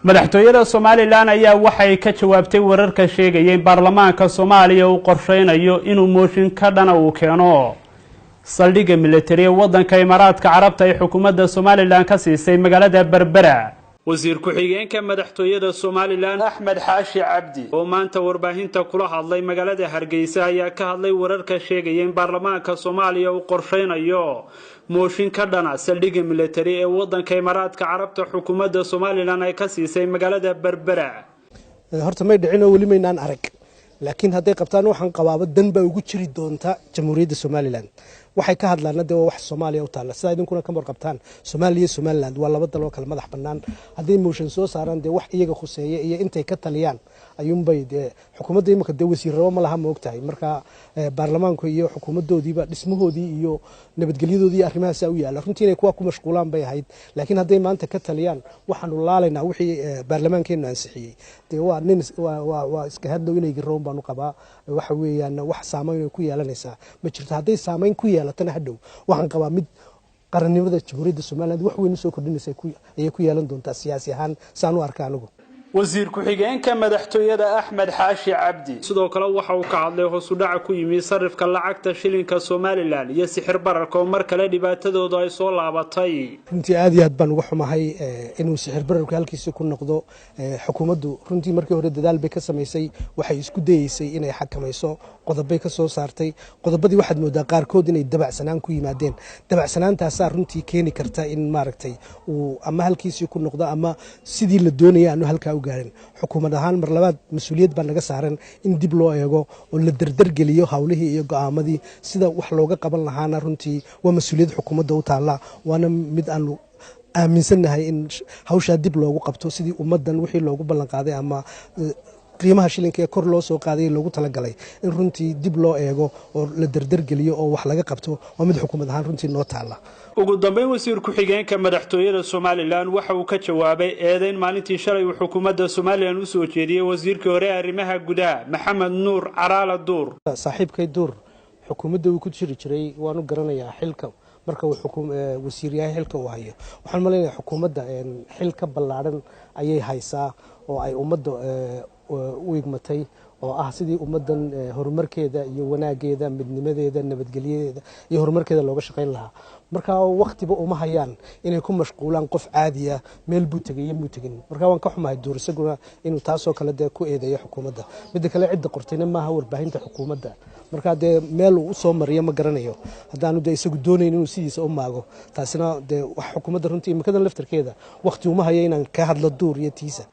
madaxtooyada Soomaaliland ayaa waxay ka jawaabtay wararka sheegayay baarlamaanka Soomaaliya uu qorsheynayo inuu mooshin ka dhana uu keeno saldhigga military wadanka Imaaraadka Carabta ee xukuumadda Soomaaliland ka siisay magaalada Berbera. wasiir ku-xigeenka madaxtooyada Soomaaliland Axmed Xaashi Cabdi oo maanta warbaahinta kula hadlay magaalada Hargeysa ayaa ka hadlay wararka sheegayay baarlamaanka Soomaaliya uu qorsheynayo mooshin ka dhana saldhigga military ee wadanka Imaaraadka Carabta xukuumadda Soomaaliland ay ka siisay magaalada Berbera. horta may dhicino wali maynaan arag laakiin haday qabtaan waxaan qabaaba danba ugu jiri doonta jamhuuriyadda Soomaaliland waxay ka hadlaan wax Soomaaliya u taala sida idinkuna ka warqabtaan Soomaaliya Somaliland waa laba dal oo kala madax banaan hadii mooshin soo saaran wax iyaga khuseeyo iyo intay ka taliyaan ayuunbay xukuumadda imika wasiirro ma laha moogtahay marka baarlamaanku iyo xukuumadoodiiba dhismahoodii iyo nabadgelyadoodii arrimahaas u yaala runtii inay kuwa ku mashquulaan bay ahayd laakiin haday maanta ka taliyaan waxaanu laalaynaa wixii baarlamaankeenu ansixiyay waa iska hadlow inay garoon baan u qabaa waxa weeyaan wax saameyn ku yeelanaysa ma jirto haday saameyn ku yeelatana hadhow waxaan qabaa mid qarannimada jamhuuriyadda Soomaaliland wax weyn soo kordhinaysa ay ku yeelan doontaa siyaasi ahaan saan u arkaa anigu. wasiir ku-xigeenka madaxtooyada Axmed Xaashi Cabdi sidoo kale waxa uu ka hadlay hoos u dhac ku yimid sarifka lacagta shilinka Soomaaliland iyo sixir bararka oo mar kale dhibaatadooda ay soo laabatay. runtii aad iyo aad baan uga xumahay inuu sixir bararku halkiisa ku noqdo xukuumaddu runtii markii hore dadaal bay ka sameysay waxay isku dayeysay inay xakamayso qodobay ka soo saartay qodobadii waxaad moodaa qaarkood inay dabacsanaan ku yimaadeen dabacsanaantaas runtii keeni karta in maaragtay uu ama halkiisa ku noqdo ama sidii la doonayay aanu halka gaarin xukuumad ahaan mar labaad mas'uuliyad baa naga saaran in dib loo eego oo la dardar geliyo hawlihii iyo go'aamadii sida wax looga qaban lahaana runtii waa mas'uuliyad xukuumadda u taala waana mid aanu aaminsanahay in hawsha dib loogu qabto sidii ummadan wixii loogu ballan qaaday ama qiimaha shilinka ee kor loo soo qaaday loogu talagalay in runtii dib loo eego oo la dardar geliyo oo wax laga qabto waa mid xukuumad ahaan runtii noo taala. ugu dambeyn wasiir ku-xigeenka madaxtooyada Soomaaliland waxa uu ka jawaabay eedayn maalintii shalay uu xukuumadda Soomaaliland u soo jeediyay wasiirkii hore arrimaha gudaha Maxamed Nuur Caraala Duur. saaxiibkay Duur xukuumadda uu ku jiri jiray waanu garanayaa xilka marka uu wasiir yahay xilka uu hayo waxaan maleynayaa xukuumadda xilka ballaaran ayay haysaa oo ay ummadda u igmatay oo ah sidii ummadan horumarkeeda iyo wanaageeda midnimadeeda nabadgelyadeeda iyo horumarkeeda looga shaqeyn lahaa marka waqtiba uma hayaan inay ku mashquulaan qof caadi ah meel buu tagay iyo mutagin marka waan ka xumahay Duur isaguna inuu taasoo kale ku eedeeyo xukuumadda mid kale cid qortayna maaha warbaahinta xukuumadda marka meel uu soo mariyo ma garanayo hadaanu isagu doonayn inuu sidiisa u maago taasina wax xukuumadda runtii imikadan laftarkeeda waqti uma hayo inaan ka hadlo Duur iyo tiisa